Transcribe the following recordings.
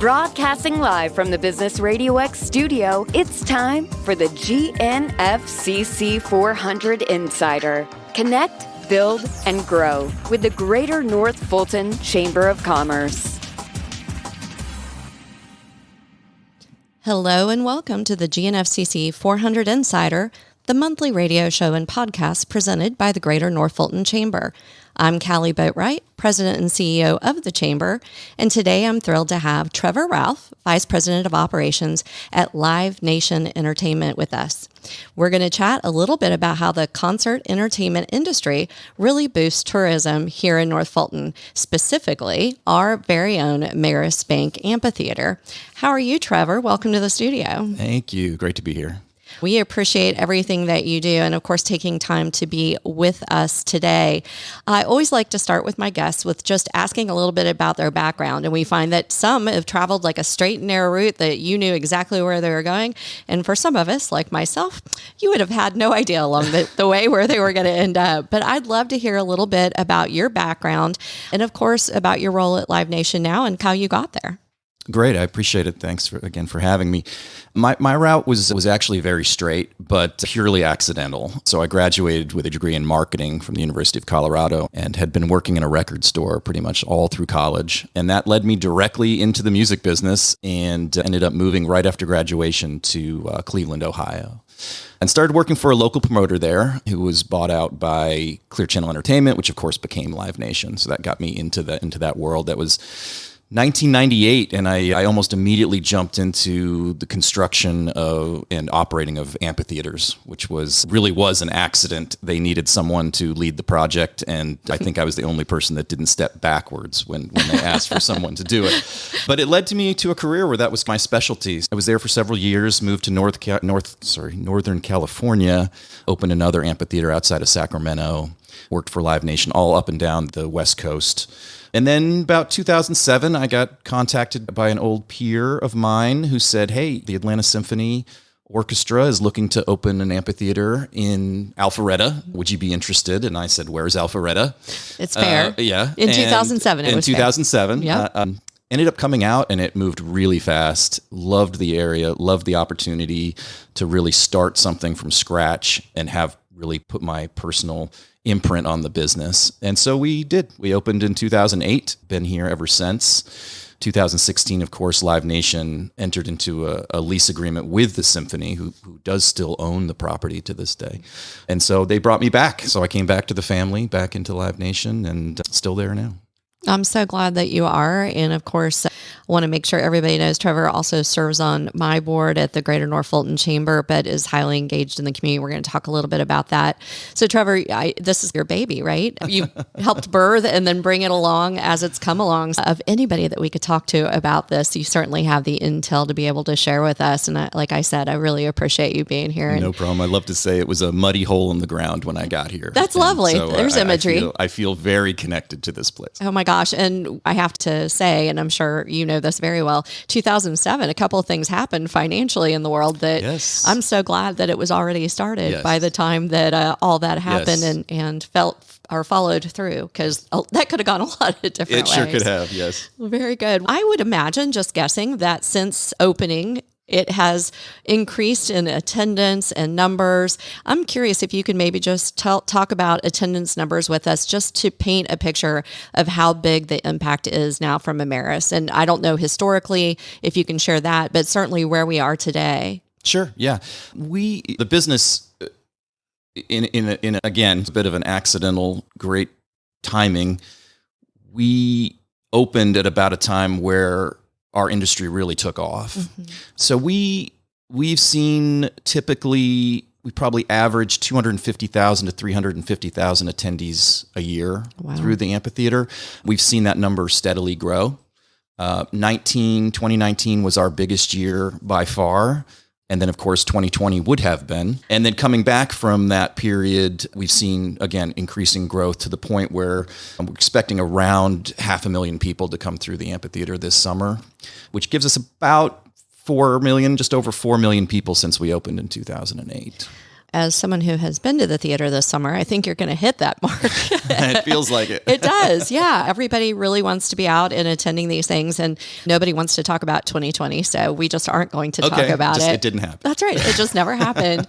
Broadcasting live from the Business RadioX studio, it's time for the Gnfcc 400 Insider. Connect, build, and grow with the Greater North Fulton Chamber of Commerce. Hello and welcome to the Gnfcc 400 Insider, the monthly radio show and podcast presented by the Greater North Fulton Chamber. I'm Callie Boatright, President and CEO of the Chamber, and today I'm thrilled to have Trevor Ralph, Vice President of Operations at Live Nation Entertainment with us. We're going to chat a little bit about how the concert entertainment industry really boosts tourism here in North Fulton, specifically our very own Ameris Bank Amphitheatre. How are you, Trevor? Welcome to the studio. Thank you. Great to be here. We appreciate everything that you do and, of course, taking time to be with us today. I always like to start with my guests with just asking a little bit about their background. And we find that some have traveled like a straight and narrow route that you knew exactly where they were going. And for some of us, like myself, you would have had no idea along the way where they were going to end up. But I'd love to hear a little bit about your background and, of course, about your role at Live Nation now and how you got there. Great. I appreciate it. Thanks for having me. My route was actually very straight, but purely accidental. So I graduated with a degree in marketing from the University of Colorado and had been working in a record store pretty much all through college. And that led me directly into the music business and ended up moving right after graduation to Cleveland, Ohio. And started working for a local promoter there who was bought out by Clear Channel Entertainment, which of course became Live Nation. So that got me into that world. That was 1998, and I almost immediately jumped into the construction of and operating of amphitheaters, which was an accident. They needed someone to lead the project, and I think I was the only person that didn't step backwards when they asked for someone to do it. But it led to me to a career where that was my specialty. I was there for several years, moved to Northern California, opened another amphitheater outside of Sacramento, worked for Live Nation all up and down the West Coast. And then about 2007, I got contacted by an old peer of mine who said, hey, the Atlanta Symphony Orchestra is looking to open an amphitheater in Alpharetta. Would you be interested? And I said, where's Alpharetta? It's fair. Yeah. In 2007, it was fair. In 2007. Yeah. Ended up coming out, and it moved really fast. Loved the area, loved the opportunity to really start something from scratch and have really put my personal imprint on the business. And so we did. We opened in 2008, been here ever since. 2016, of course, Live Nation entered into a lease agreement with the Symphony, who does still own the property to this day. And so they brought me back. So I came back to the family, back into Live Nation, and still there now. I'm so glad that you are. And of course, I want to make sure everybody knows Trevor also serves on my board at the Greater North Fulton Chamber, but is highly engaged in the community. We're going to talk a little bit about that. So Trevor, this is your baby, right? You helped birth and then bring it along as it's come along. Of anybody that we could talk to about this, you certainly have the intel to be able to share with us. And like I said, I really appreciate you being here. No problem. I love to say it was a muddy hole in the ground when I got here. That's lovely. So, there's imagery. I feel very connected to this place. Oh my gosh. And I have to say, and I'm sure you know this very well, 2007, a couple of things happened financially in the world that yes. I'm so glad that it was already started by the time that all that happened and felt or followed through, because that could have gone a lot of different ways. It sure could have, yes. Very good. I would imagine, just guessing, that since opening, it has increased in attendance and numbers. I'm curious if you could maybe just talk about attendance numbers with us, just to paint a picture of how big the impact is now from Ameris. And I don't know historically if you can share that, but certainly where we are today. Sure, yeah. The business, in again, it's a bit of an accidental, great timing. We opened at about a time where our industry really took off. Mm-hmm. So we've seen typically, we probably average 250,000 to 350,000 attendees a year through the amphitheater. We've seen that number steadily grow. 2019 was our biggest year by far. And then, of course, 2020 would have been. And then coming back from that period, we've seen, again, increasing growth to the point where we're expecting around 500,000 people to come through the amphitheater this summer, which gives us about 4 million, just over 4 million people since we opened in 2008. as someone who has been to the theater this summer, I think you're going to hit that mark. It feels like it. It does. Yeah. Everybody really wants to be out and attending these things, and nobody wants to talk about 2020. So we just aren't going to talk about it. It didn't happen. That's right. It just never happened.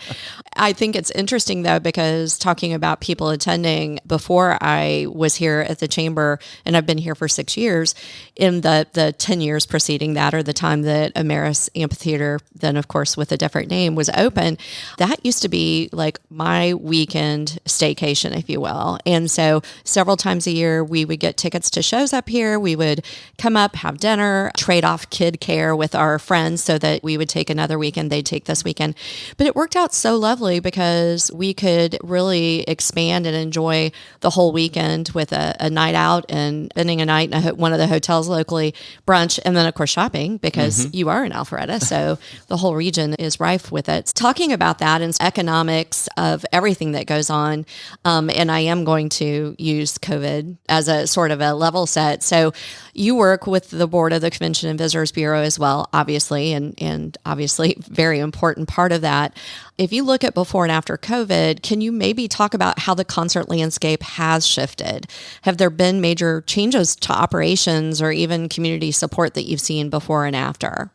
I think it's interesting though, because talking about people attending, before I was here at the Chamber, and I've been here for 6 years, in the 10 years preceding that, or the time that Ameris Amphitheatre, then of course with a different name, was open, that used to be like my weekend staycation, if you will. And so several times a year, we would get tickets to shows up here. We would come up, have dinner, trade off kid care with our friends so that we would take another weekend, they'd take this weekend. But it worked out so lovely because we could really expand and enjoy the whole weekend with a night out and spending a night in one of the hotels locally, brunch, and then of course shopping, because you are in Alpharetta, so the whole region is rife with it. Talking about that and economics of everything that goes on, and I am going to use COVID as a sort of a level set. So you work with the board of the Convention and Visitors Bureau as well, obviously, and obviously very important part of that. If you look at before and after COVID, can you maybe talk about how the concert landscape has shifted? Have there been major changes to operations or even community support that you've seen before and after?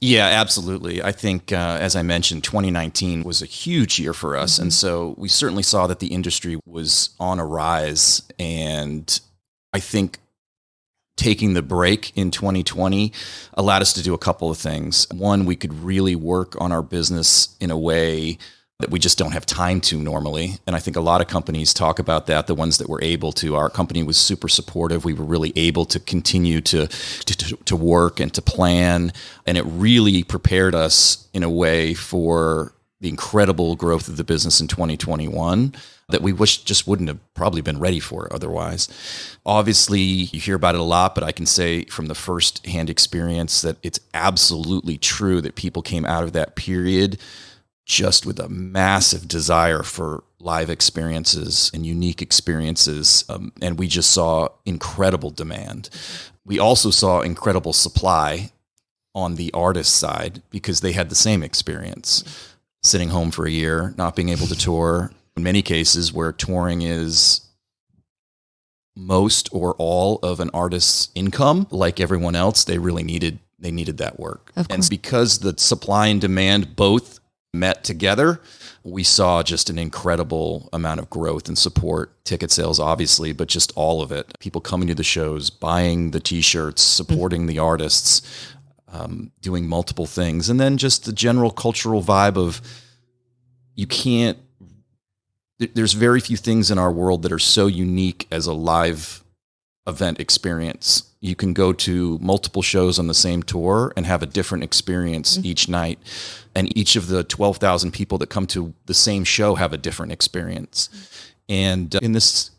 Yeah, absolutely. I think, as I mentioned, 2019 was a huge year for us. And so we certainly saw that the industry was on a rise. And I think taking the break in 2020 allowed us to do a couple of things. One, we could really work on our business in a way that we just don't have time to normally. And I think a lot of companies talk about that, the ones that were able to. Our company was super supportive. We were really able to continue to work and to plan. And it really prepared us in a way for the incredible growth of the business in 2021 that we just wouldn't have probably been ready for otherwise. Obviously, you hear about it a lot, but I can say from the first-hand experience that it's absolutely true that people came out of that period just with a massive desire for live experiences and unique experiences. And we just saw incredible demand. We also saw incredible supply on the artist side because they had the same experience, sitting home for a year, not being able to tour. In many cases where touring is most or all of an artist's income, like everyone else, they really needed that work. And because the supply and demand both met together, we saw just an incredible amount of growth and support. Ticket sales, obviously, but just all of it. People coming to the shows, buying the T-shirts, supporting the artists, doing multiple things. And then just the general cultural vibe of there's very few things in our world that are so unique as a live event experience. You can go to multiple shows on the same tour and have a different experience each night. And each of the 12,000 people that come to the same show have a different experience. And in this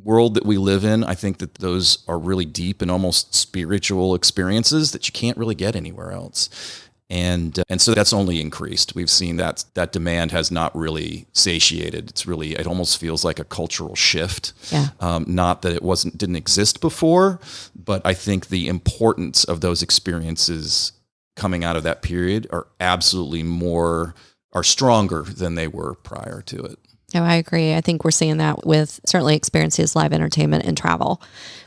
world that we live in, I think that those are really deep and almost spiritual experiences that you can't really get anywhere else. And so that's only increased. We've seen that demand has not really satiated. It almost feels like a cultural shift. Yeah. Not that it didn't exist before, but I think the importance of those experiences coming out of that period are stronger than they were prior to it. Oh, I agree. I think we're seeing that with certainly experiences, live entertainment, and travel.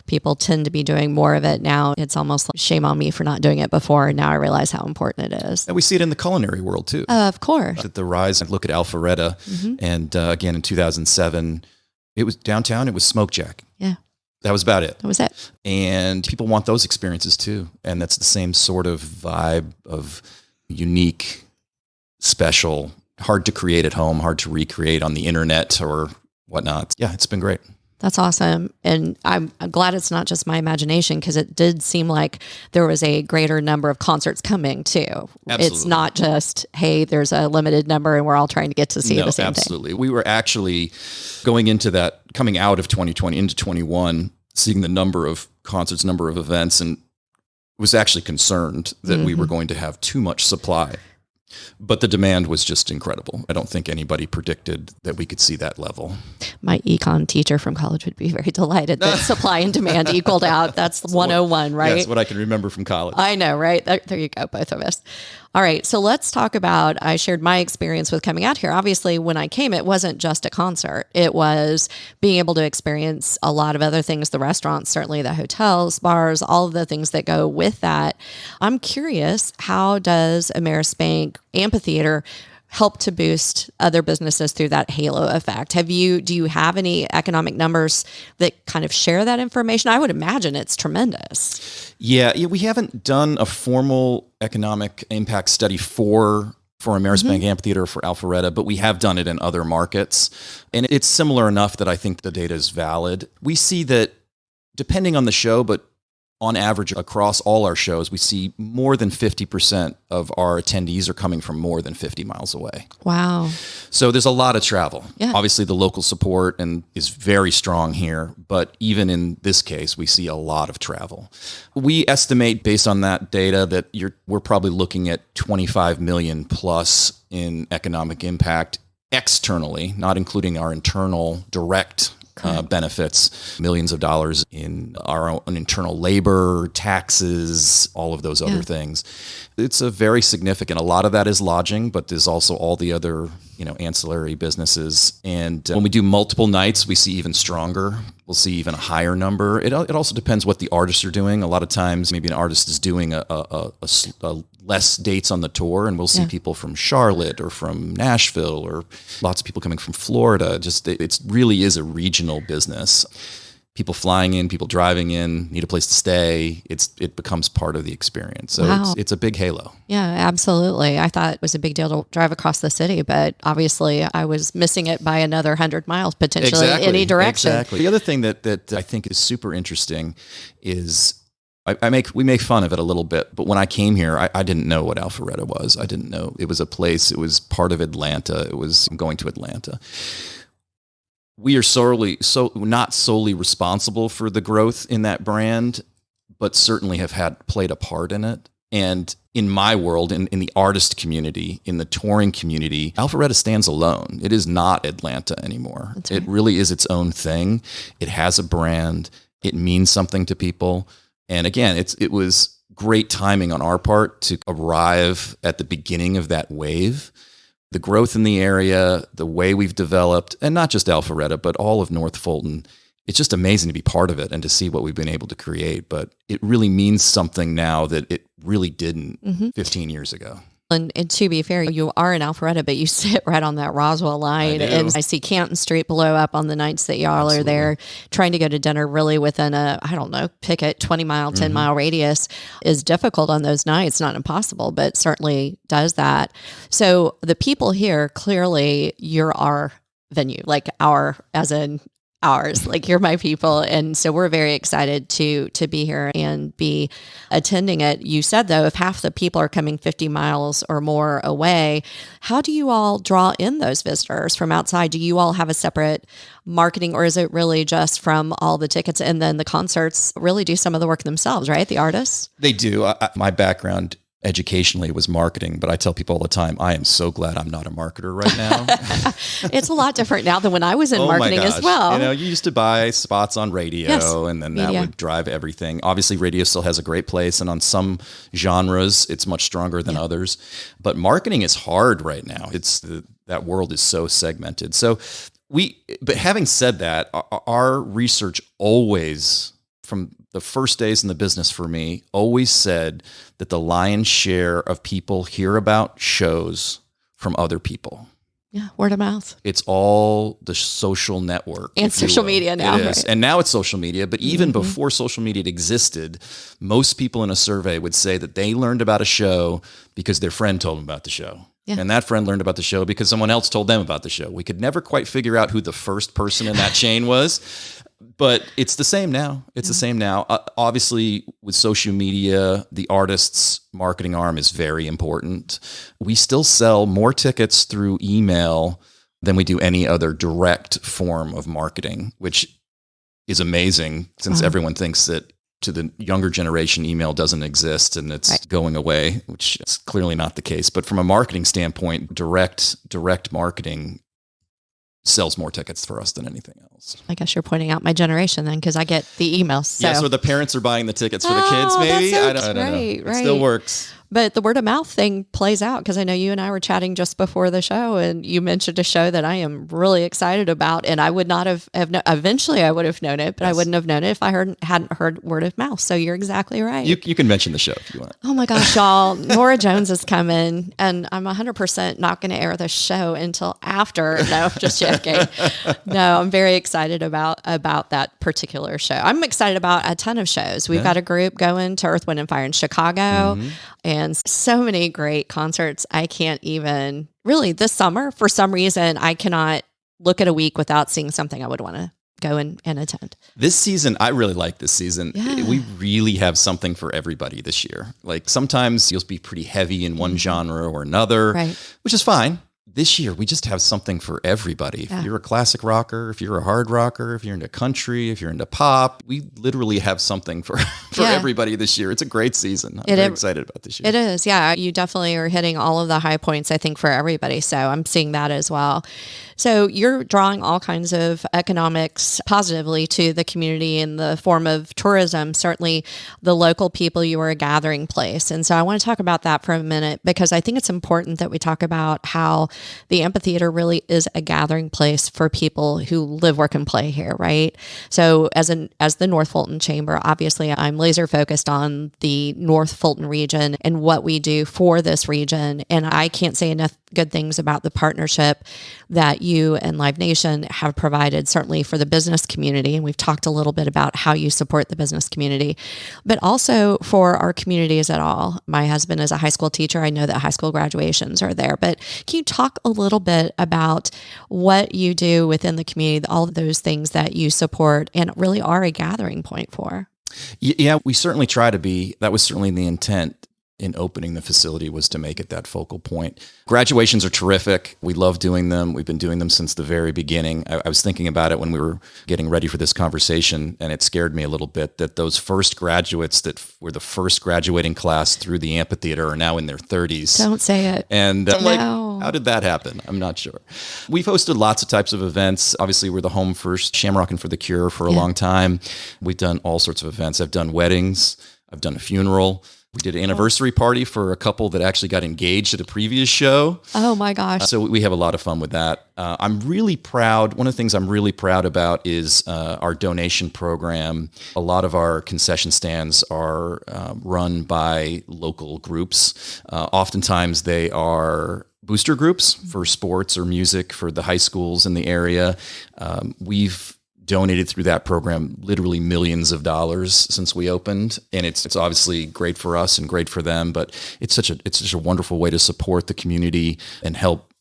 People tend to be doing more of it now. It's almost like shame on me for not doing it before. And now I realize how important it is. And we see it in the culinary world too. Of course. At the rise, look at Alpharetta. And again, in 2007, it was downtown. It was Smoke Jack. Yeah. That was about it. That was it. And people want those experiences too. And that's the same sort of vibe of unique, special, hard to create at home, hard to recreate on the internet or whatnot. Yeah, it's been great. That's awesome. And I'm glad it's not just my imagination, because it did seem like there was a greater number of concerts coming too. Absolutely. It's not just, hey, there's a limited number and we're all trying to get to see the same absolutely. We were actually coming out of 2020 into 21, seeing the number of concerts, number of events, and was actually concerned that we were going to have too much supply. But the demand was just incredible. I don't think anybody predicted that we could see that level. My econ teacher from college would be very delighted that supply and demand equaled out. That's 101, right? That's what I can remember from college. I know, right? There you go, both of us. All right, so let's talk about, I shared my experience with coming out here. Obviously, when I came, it wasn't just a concert. It was being able to experience a lot of other things, the restaurants, certainly the hotels, bars, all of the things that go with that. I'm curious, how does Ameris Bank Amphitheatre help to boost other businesses through that halo effect? Do you have any economic numbers that kind of share that information? I would imagine it's tremendous. Yeah, we haven't done a formal economic impact study for Ameris Bank Amphitheatre, for Alpharetta, but we have done it in other markets. And it's similar enough that I think the data is valid. We see that depending on the show, but on average across all our shows, we see more than 50% of our attendees are coming from more than 50 miles away. Wow. So there's a lot of travel. Yeah. Obviously, the local support is very strong here, but even in this case, we see a lot of travel. We estimate, based on that data, that we're probably looking at 25 million plus in economic impact externally, not including our internal direct benefits, millions of dollars in our own internal labor, taxes, all of those other things. It's a very significant. A lot of that is lodging, but there's also all the other, ancillary businesses. And when we do multiple nights, we see even stronger. We'll see even a higher number. It also depends what the artists are doing. A lot of times, maybe an artist is doing a less dates on the tour, and we'll see people from Charlotte or from Nashville, or lots of people coming from Florida. It really is a regional business. People flying in, people driving in, need a place to stay. It becomes part of the experience. So it's a big halo. Yeah, absolutely. I thought it was a big deal to drive across the city, but obviously I was missing it by another 100 miles potentially in any direction. Exactly. The other thing that I think is super interesting is we make fun of it a little bit, but when I came here, I didn't know what Alpharetta was. I didn't know it was a place. It was part of Atlanta. I'm going to Atlanta. We are not solely responsible for the growth in that brand, but certainly have played a part in it. And in my world, in the artist community, in the touring community, Alpharetta stands alone. It is not Atlanta anymore. Right. It really is its own thing. It has a brand. It means something to people. And again, it was great timing on our part to arrive at the beginning of that wave. The growth in the area, the way we've developed, and not just Alpharetta, but all of North Fulton, it's just amazing to be part of it and to see what we've been able to create. But it really means something now that it really didn't 15 years ago. And to be fair, you are in Alpharetta, but you sit right on that Roswell line. And I see Canton Street below up on the nights that y'all are there. Trying to go to dinner really within pick a 20-mile, 10-mile radius is difficult on those nights. Not impossible, but certainly does that. So the people here, clearly you're our venue, like ours, like you're my people. And so we're very excited to be here and be attending it. You said though, if half the people are coming 50 miles or more away, how do you all draw in those visitors from outside? Do you all have a separate marketing, or is it really just from all the tickets, and then the concerts really do some of the work themselves, right? The artists? They do. My background educationally was marketing, but I tell people all the time, I am so glad I'm not a marketer right now. It's a lot different now than when I was in marketing as well. You used to buy spots on radio, and then that would drive everything. Obviously, radio still has a great place, and on some genres, it's much stronger than others. But marketing is hard right now. That world is so segmented. But having said that, our research always, from the first days in the business for me, always said that the lion's share of people hear about shows from other people. Yeah, word of mouth. It's all the social network. And social media now. It is. Right? And now it's social media, but even before social media existed, most people in a survey would say that they learned about a show because their friend told them about the show. Yeah. And that friend learned about the show because someone else told them about the show. We could never quite figure out who the first person in that chain was. But it's the same now. It's the same now. Obviously, with social media, the artist's marketing arm is very important. We still sell more tickets through email than we do any other direct form of marketing, which is amazing since everyone thinks that to the younger generation, email doesn't exist and it's going away, which is clearly not the case. But from a marketing standpoint, direct marketing sells more tickets for us than anything else. I guess you're pointing out my generation then, because I get the emails. So. Yeah, so the parents are buying the tickets for the kids, maybe? That's so I don't know. It still works. But the word of mouth thing plays out because I know you and I were chatting just before the show, and you mentioned a show that I am really excited about, and I would not have eventually I would have known it, but I wouldn't have known it if I hadn't heard word of mouth. So you're exactly right. You can mention the show if you want. Oh my gosh, y'all! Nora Jones is coming, and I'm 100% not going to air the show until after. No, just joking. No, I'm very excited about that particular show. I'm excited about a ton of shows. We've got a group going to Earth, Wind, and Fire in Chicago. And so many great concerts. I can't even really this summer, for some reason, I cannot look at a week without seeing something I would want to go and attend. This season, I really like this season. Yeah. We really have something for everybody this year. Like sometimes you'll be pretty heavy in one genre or another, which is fine. This year, we just have something for everybody. If you're a classic rocker, if you're a hard rocker, if you're into country, if you're into pop, we literally have something for everybody this year. It's a great season. I'm very excited about this year. It is. Yeah. You definitely are hitting all of the high points, I think, for everybody. So I'm seeing that as well. So you're drawing all kinds of economics positively to the community in the form of tourism. Certainly the local people, you are a gathering place. And so I want to talk about that for a minute because I think it's important that we talk about how the amphitheater really is a gathering place for people who live, work, and play here, right? So as the North Fulton Chamber, obviously I'm laser focused on the North Fulton region and what we do for this region. And I can't say enough good things about the partnership that you and Live Nation have provided, certainly for the business community. And we've talked a little bit about how you support the business community, but also for our communities at all. My husband is a high school teacher. I know that high school graduations are there, but can you talk a little bit about what you do within the community, all of those things that you support and really are a gathering point for? Yeah, we certainly try to be. That was certainly the intent in opening the facility, was to make it that focal point. Graduations are terrific. We love doing them. We've been doing them since the very beginning. I was thinking about it when we were getting ready for this conversation, and it scared me a little bit that those first graduates that were the first graduating class through the amphitheater are now in their 30s. Don't say it. And I'm like, how did that happen? I'm not sure. We've hosted lots of types of events. Obviously, we're the home for Shamrockin' for the Cure for a long time. We've done all sorts of events. I've done weddings. I've done a funeral. We did an anniversary party for a couple that actually got engaged at a previous show. Oh my gosh. So we have a lot of fun with that. I'm really proud. One of the things I'm really proud about is our donation program. A lot of our concession stands are run by local groups. Oftentimes they are booster groups for sports or music for the high schools in the area. We've donated through that program literally millions of dollars since we opened, and it's obviously great for us and great for them, but it's such a wonderful way to support the community and help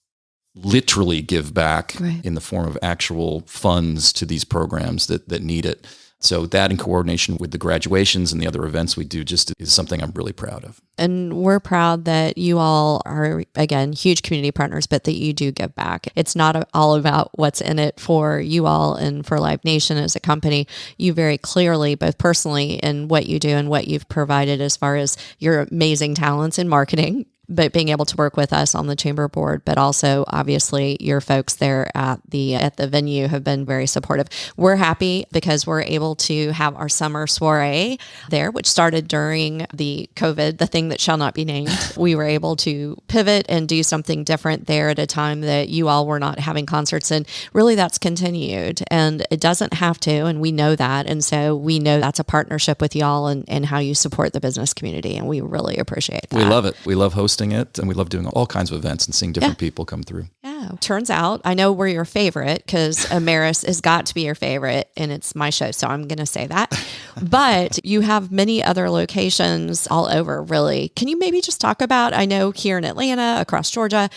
literally give back in the form of actual funds to these programs that need it. So that, in coordination with the graduations and the other events we do, just is something I'm really proud of. And we're proud that you all are, again, huge community partners, but that you do give back. It's not all about what's in it for you all and for Live Nation as a company. You very clearly, both personally in what you do and what you've provided as far as your amazing talents in marketing, but being able to work with us on the chamber board, but also obviously your folks there at the venue have been very supportive. We're happy because we're able to have our summer soiree there, which started during the COVID, the thing that shall not be named. We were able to pivot and do something different there at a time that you all were not having concerts, and really that's continued, and it doesn't have to, and we know that, and so we know that's a partnership with y'all and how you support the business community, and we really appreciate that. We love it. We love hosting it, and we love doing all kinds of events and seeing different people come through. Yeah. Turns out I know we're your favorite because Ameris has got to be your favorite, and it's my show, so I'm going to say that. But you have many other locations all over, really. Can you maybe just talk about, I know here in Atlanta, across Georgia,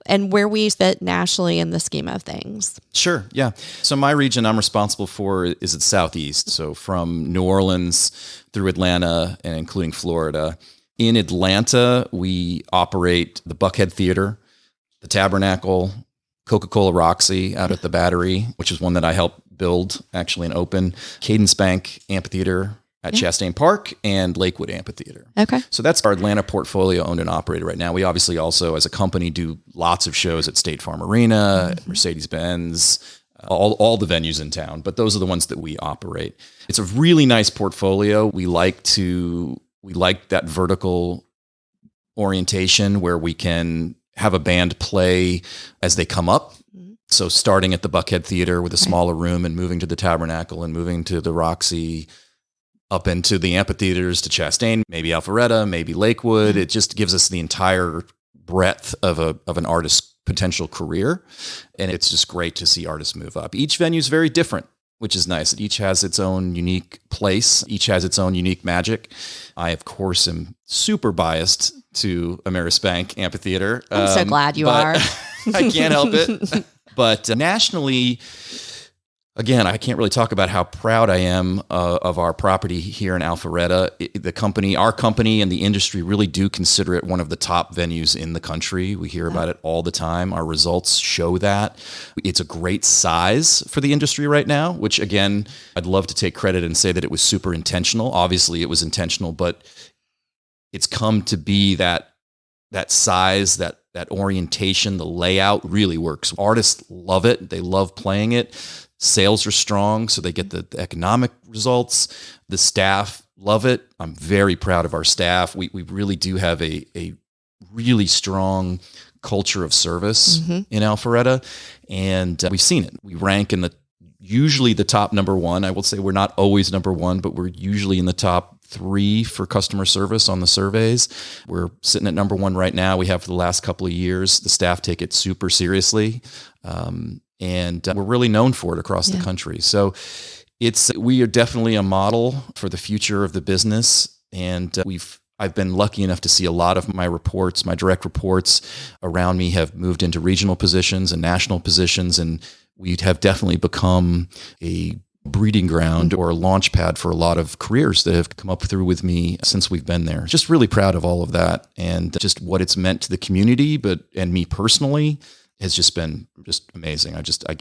and where we fit nationally in the scheme of things? Sure. Yeah. So my region I'm responsible for is the Southeast. So from New Orleans through Atlanta and including Florida. In Atlanta, we operate the Buckhead Theater, the Tabernacle, Coca-Cola Roxy out at the Battery, which is one that I helped build actually and open, Cadence Bank Amphitheatre at Chastain Park, and Lakewood Amphitheatre. Okay. So that's our Atlanta portfolio owned and operated right now. We obviously also, as a company, do lots of shows at State Farm Arena, Mercedes-Benz, all the venues in town, but those are the ones that we operate. It's a really nice portfolio. We like that vertical orientation where we can have a band play as they come up. So starting at the Buckhead Theater with a smaller room and moving to the Tabernacle and moving to the Roxy, up into the amphitheaters to Chastain, maybe Alpharetta, maybe Lakewood. It just gives us the entire breadth of an artist's potential career. And it's just great to see artists move up. Each venue is very different, which is nice. Each has its own unique place. Each has its own unique magic. I, of course, am super biased to Ameris Bank Amphitheater. I'm so glad you are. I can't help it. But nationally, again, I can't really talk about how proud I am of our property here in Alpharetta. Our company and the industry really do consider it one of the top venues in the country. We hear about it all the time. Our results show that. It's a great size for the industry right now, which again, I'd love to take credit and say that it was super intentional. Obviously, it was intentional, but it's come to be that size, that orientation, the layout really works. Artists love it. They love playing it. Sales are strong, so they get the economic results. The staff love it. I'm very proud of our staff. We really do have a really strong culture of service in Alpharetta, and we've seen it. We rank in usually the top number one. I will say we're not always number one, but we're usually in the top 3 for customer service on the surveys. We're sitting at number 1 right now. We have for the last couple of years. The staff take it super seriously. And we're really known for it across the country. So we are definitely a model for the future of the business. And I've been lucky enough to see a lot of my direct reports around me have moved into regional positions and national positions. And we have definitely become a breeding ground or a launch pad for a lot of careers that have come up through with me since we've been there. Just really proud of all of that and just what it's meant to the community, and me personally has just been amazing.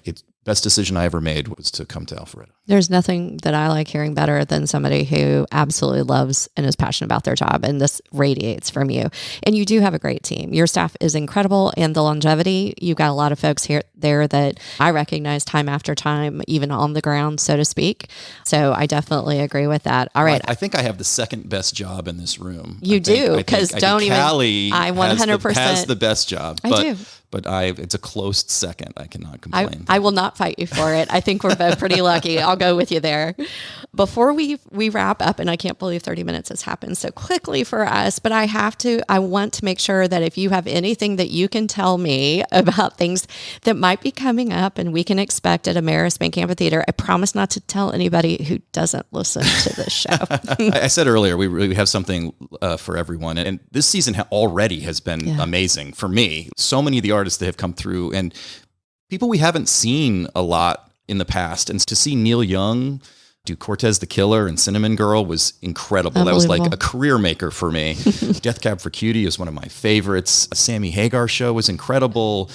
It's best decision I ever made was to come to Alpharetta. There's nothing that I like hearing better than somebody who absolutely loves and is passionate about their job. And this radiates from you. And you do have a great team. Your staff is incredible. And the longevity, you've got a lot of folks there that I recognize time after time, even on the ground, so to speak. So I definitely agree with that. All right. I think I have the second best job in this room. You do, because Callie I 100% has the best job. I do. But it's a close second. I cannot complain. I will not fight you for it. I think we're both pretty lucky. I'll go with you there. Before we wrap up, and I can't believe 30 minutes has happened so quickly for us, but I want to make sure that if you have anything that you can tell me about things that might be coming up and we can expect at Ameris Bank Amphitheatre, I promise not to tell anybody who doesn't listen to this show. I said earlier, we have something for everyone. And this season already has been amazing for me. So many of the artists that have come through and people we haven't seen a lot in the past. And to see Neil Young do Cortez the Killer and Cinnamon Girl was incredible. That was like a career maker for me. Death Cab for Cutie is one of my favorites. Sammy Hagar show was incredible.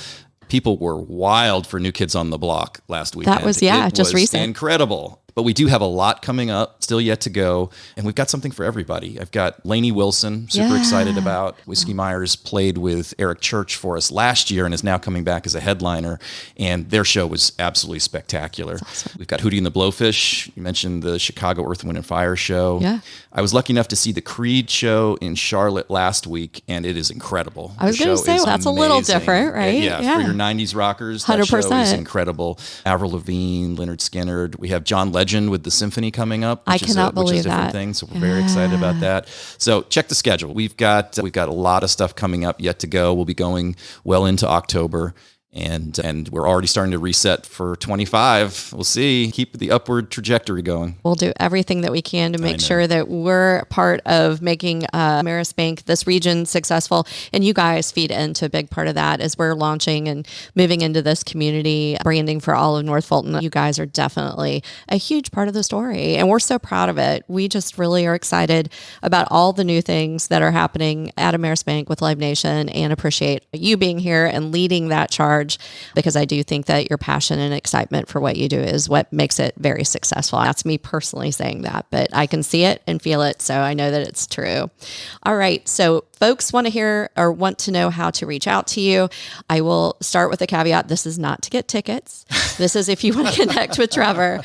People were wild for New Kids on the Block last weekend. That was, just recent. Incredible. But we do have a lot coming up, still yet to go. And we've got something for everybody. I've got Lainey Wilson, super excited about. Whiskey Myers played with Eric Church for us last year and is now coming back as a headliner. And their show was absolutely spectacular. Awesome. We've got Hootie and the Blowfish. You mentioned the Chicago Earth, Wind, and Fire show. Yeah. I was lucky enough to see the Creed show in Charlotte last week, and it is incredible. I was going to say, that's amazing. A little different, right? Yeah, for your 90s rockers, 100%. That show is incredible. Avril Lavigne, Leonard Skinner. We have John Legend with the symphony coming up, which is a different thing. So we're very excited about that. So check the schedule. We've got a lot of stuff coming up yet to go. We'll be going well into October. And we're already starting to reset for 25. We'll see. Keep the upward trajectory going. We'll do everything that we can to make sure that we're part of making Ameris Bank, this region, successful. And you guys feed into a big part of that as we're launching and moving into this community branding for all of North Fulton. You guys are definitely a huge part of the story. And we're so proud of it. We just really are excited about all the new things that are happening at Ameris Bank with Live Nation and appreciate you being here and leading that charge, because I do think that your passion and excitement for what you do is what makes it very successful. That's me personally saying that, but I can see it and feel it, so I know that it's true. All right, so folks want to hear or want to know how to reach out to you, I will start with a caveat. This is not to get tickets. This is if you want to connect with Trevor.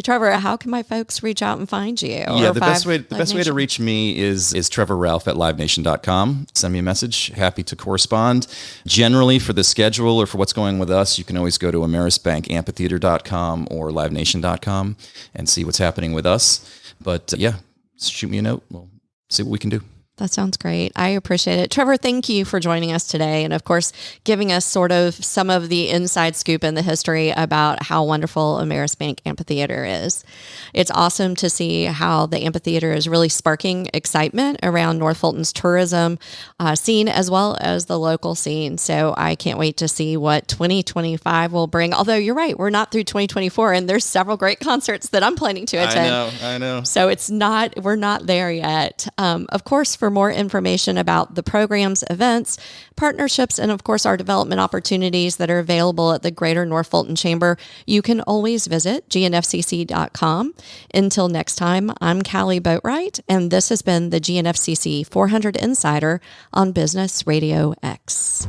Trevor, how can my folks reach out and find you? Yeah, the best way to reach me is trevorralph@livenation.com. Send me a message. Happy to correspond. Generally, for the schedule or for what's going with us, you can always go to amerisbankamphitheatre.com or livenation.com and see what's happening with us. But shoot me a note. We'll see what we can do. That sounds great. I appreciate it. Trevor, thank you for joining us today. And of course, giving us sort of some of the inside scoop in the history about how wonderful Ameris Bank Amphitheatre is. It's awesome to see how the amphitheater is really sparking excitement around North Fulton's tourism scene as well as the local scene. So I can't wait to see what 2025 will bring. Although you're right, we're not through 2024 and there's several great concerts that I'm planning to attend. I know. So we're not there yet. Of course, for more information about the programs, events, partnerships, and of course our development opportunities that are available at the Greater North Fulton Chamber, you can always visit gnfcc.com. Until next time, I'm Callie Boatright, and this has been the Gnfcc 400 Insider on Business Radio X.